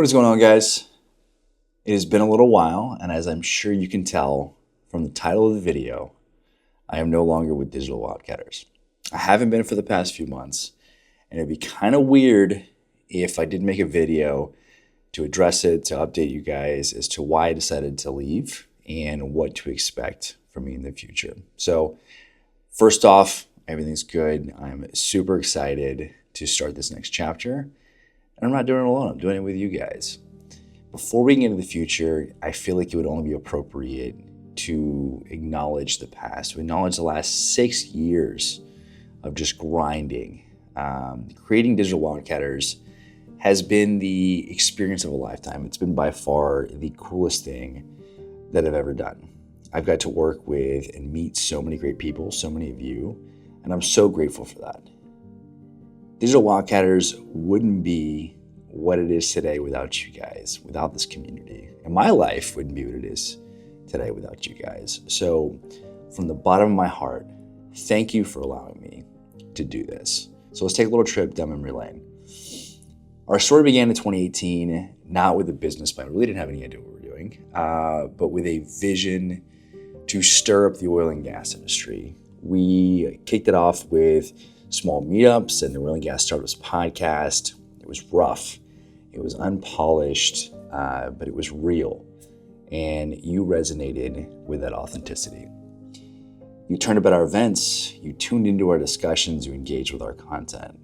What is going on, guys? It has been a little while, and as I'm sure you can tell from the title of the video, I am no longer with Digital Wildcatters. I haven't been for the past few months, and it'd be kind of weird if I did make a video to address it, to update you guys as to why I decided to leave and what to expect from me in the future. So, first off, everything's good. I'm super excited to start this next chapter. And I'm not doing it alone, I'm doing it with you guys. Before we get into the future, I feel like it would only be appropriate to acknowledge the past, to acknowledge the last 6 years of just grinding. Creating Digital Wildcatters has been the experience of a lifetime. It's been by far the coolest thing that I've ever done. I've got to work with and meet so many great people, so many of you, and I'm so grateful for that. Digital Wildcatters wouldn't be what it is today without you guys, without this community. And my life wouldn't be what it is today without you guys. So from the bottom of my heart, thank you for allowing me to do this. So let's take a little trip down memory lane. Our story began in 2018, not with a business plan. We really didn't have any idea what we were doing, but with a vision to stir up the oil and gas industry. We kicked it off with small meetups and the Oil and Gas Startups podcast. It was rough. It was unpolished, but it was real. And you resonated with that authenticity. You turned about our events, you tuned into our discussions, you engaged with our content.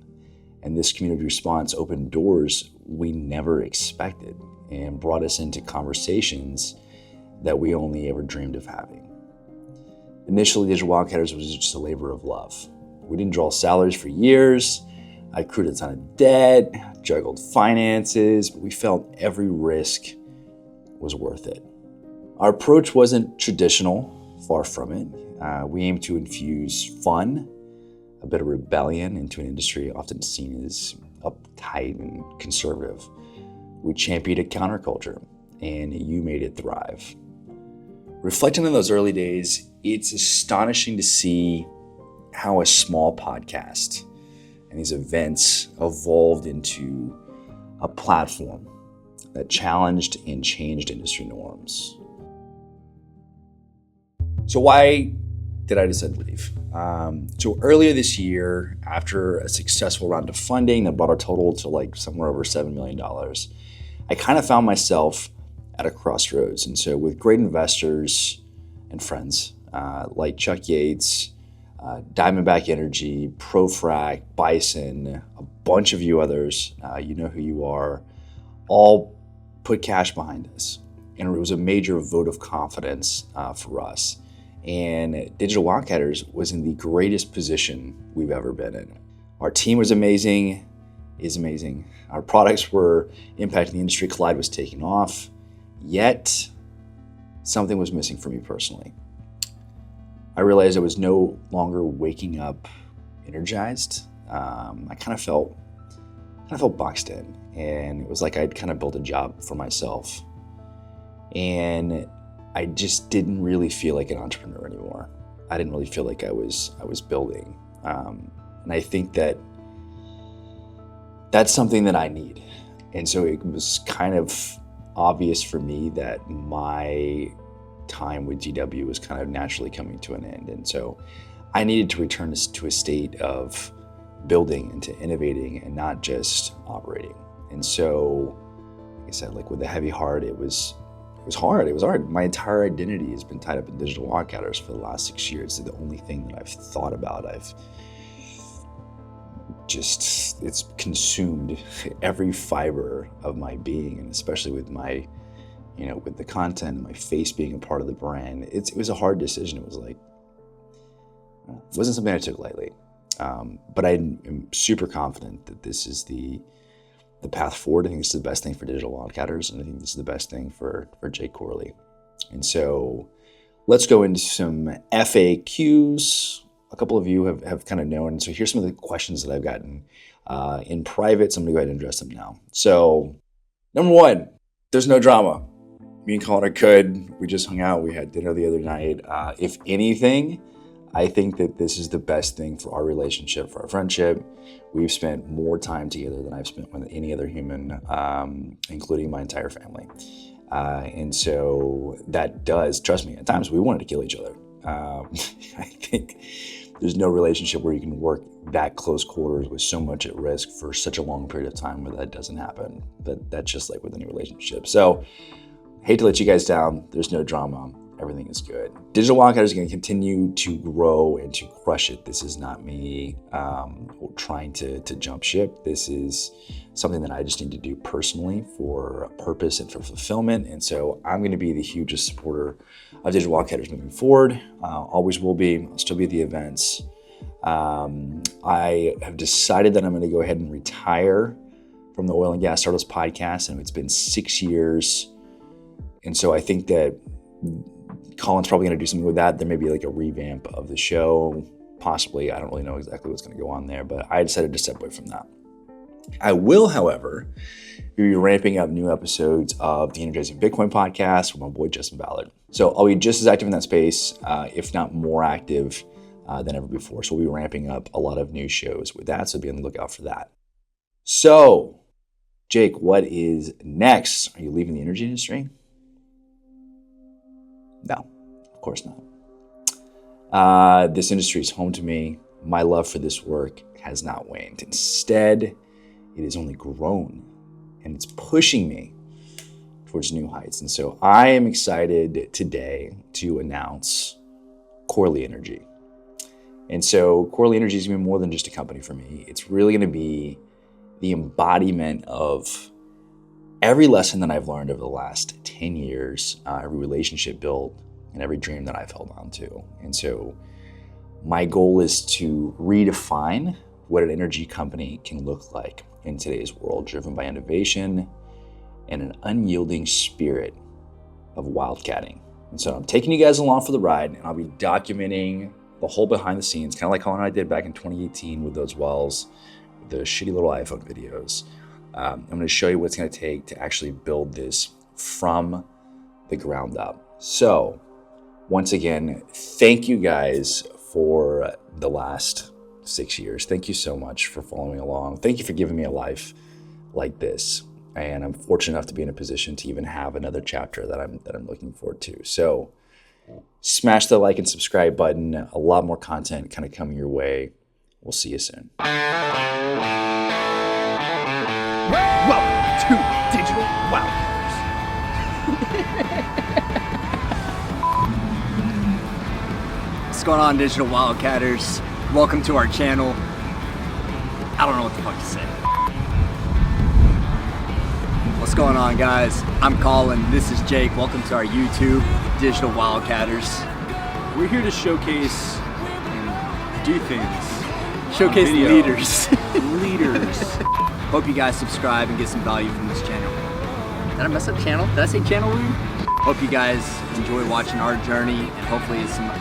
And this community response opened doors we never expected and brought us into conversations that we only ever dreamed of having. Initially, Digital Wildcatters was just a labor of love. We didn't draw salaries for years. I accrued a ton of debt, juggled finances, but we felt every risk was worth it. Our approach wasn't traditional, far from it. We aimed to infuse fun, a bit of rebellion into an industry often seen as uptight and conservative. We championed a counterculture, and you made it thrive. Reflecting on those early days, it's astonishing to see how a small podcast and these events evolved into a platform that challenged and changed industry norms. So why did I decide to leave? So earlier this year, after a successful round of funding that brought our total to somewhere over $7 million, I kind of found myself at a crossroads. And so with great investors and friends like Chuck Yates, Diamondback Energy, ProFrac, Bison, a bunch of you others, you know who you are, all put cash behind us. And it was a major vote of confidence for us. And Digital Wildcatters was in the greatest position we've ever been in. Our team was amazing, is amazing. Our products were impacting the industry. Collide was taking off. Yet, something was missing for me personally. I realized I was no longer waking up energized. I kind of felt boxed in, and it was like I'd kind of built a job for myself, and I just didn't really feel like an entrepreneur anymore. I didn't really feel like I was building, and I think that that's something that I need. And so it was kind of obvious for me that my time with GW was kind of naturally coming to an end. And so I needed to return to a state of building and to innovating and not just operating. And so, like I said, with a heavy heart, it was hard. It was hard. My entire identity has been tied up in Digital Wildcatters for the last 6 years. It's the only thing that I've thought about. It's consumed every fiber of my being, and especially with my with the content and my face being a part of the brand, it was a hard decision. It wasn't something I took lightly. But I am super confident that this is the path forward. I think this is the best thing for Digital Wildcatters, and I think this is the best thing for Jake Corley. And so let's go into some FAQs. A couple of you have kind of known. And so here's some of the questions that I've gotten in private. So I'm going to go ahead and address them now. So number one, there's no drama. Me and Connor could. We just hung out. We had dinner the other night. If anything, I think that this is the best thing for our relationship, for our friendship. We've spent more time together than I've spent with any other human, including my entire family. And so that does, trust me, at times we wanted to kill each other. I think there's no relationship where you can work that close quarters with so much at risk for such a long period of time where that doesn't happen. But that's just like with any relationship. So hate to let you guys down. There's no drama. Everything is good. Digital Wildcatters is going to continue to grow and to crush it. This is not me trying to jump ship. This is something that I just need to do personally for a purpose and for fulfillment. And so I'm going to be the hugest supporter of Digital Wildcatters moving forward. Always will be. I'll still be at the events. I have decided that I'm going to go ahead and retire from the Oil and Gas Stardust podcast, and it's been 6 years. And so I think that Colin's probably going to do something with that. There may be like a revamp of the show, possibly. I don't really know exactly what's going to go on there, but I decided to step away from that. I will, however, be ramping up new episodes of the Energizing Bitcoin podcast with my boy Justin Ballard. So I'll be just as active in that space, if not more active than ever before. So we'll be ramping up a lot of new shows with that. So be on the lookout for that. So, Jake, what is next? Are you leaving the energy industry? No, of course not. This industry is home to me. My love for this work has not waned. Instead, it has only grown, and it's pushing me towards new heights. And so I am excited today to announce Corley Energy. And so Corley Energy is going to be more than just a company for me. It's really going to be the embodiment of every lesson that I've learned over the last 10 years, every relationship built, and every dream that I've held on to. And so my goal is to redefine what an energy company can look like in today's world, driven by innovation and an unyielding spirit of wildcatting. And so I'm taking you guys along for the ride, and I'll be documenting the whole behind the scenes, kind of like how I did back in 2018 with those wells, the shitty little iPhone videos. I'm going to show you what it's going to take to actually build this from the ground up. So once again, thank you guys for the last 6 years. Thank you so much for following along. Thank you for giving me a life like this. And I'm fortunate enough to be in a position to even have another chapter that I'm looking forward to. So smash the like and subscribe button. A lot more content kind of coming your way. We'll see you soon. Welcome to Digital Wildcatters. What's going on, Digital Wildcatters? Welcome to our channel. I don't know what the fuck to say. What's going on, guys? I'm Colin. This is Jake. Welcome to our YouTube, Digital Wildcatters. We're here to showcase and do things. Showcase leaders. Leaders. Hope you guys subscribe and get some value from this channel. Did I mess up channel? Did I say channel weird? Hope you guys enjoy watching our journey, and hopefully it's some, I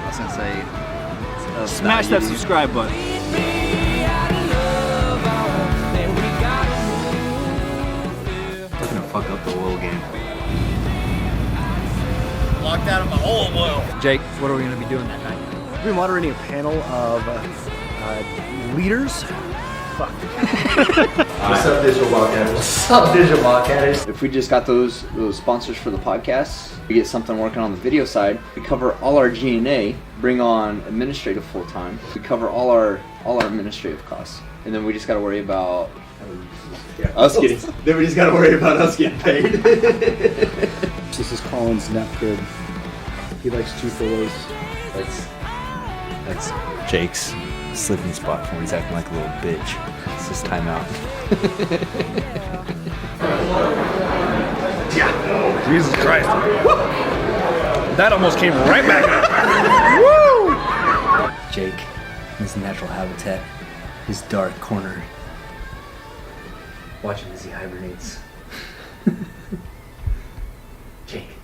was gonna say, Smash that subscribe button. We're gonna fuck up the oil game. Locked out of my whole world. Jake, what are we gonna be doing that night? We're moderating a panel of leaders. Fuck. What's up, Digital Wildcatters? What's up, Digital Wildcatters? If we just got those sponsors for the podcast, we get something working on the video side. We cover all our G&A, bring on administrative full time. We cover all our administrative costs, and then we just got to worry about us getting. Then we just gotta worry about us getting paid. This is Colin's nap crib. He likes 2 pillows. That's Jake's sleeping spot when he's acting like a little bitch. It's his timeout. Jesus Christ. That almost came right back up. Woo! Jake, his natural habitat, his dark corner. Watch him as he hibernates. Jake.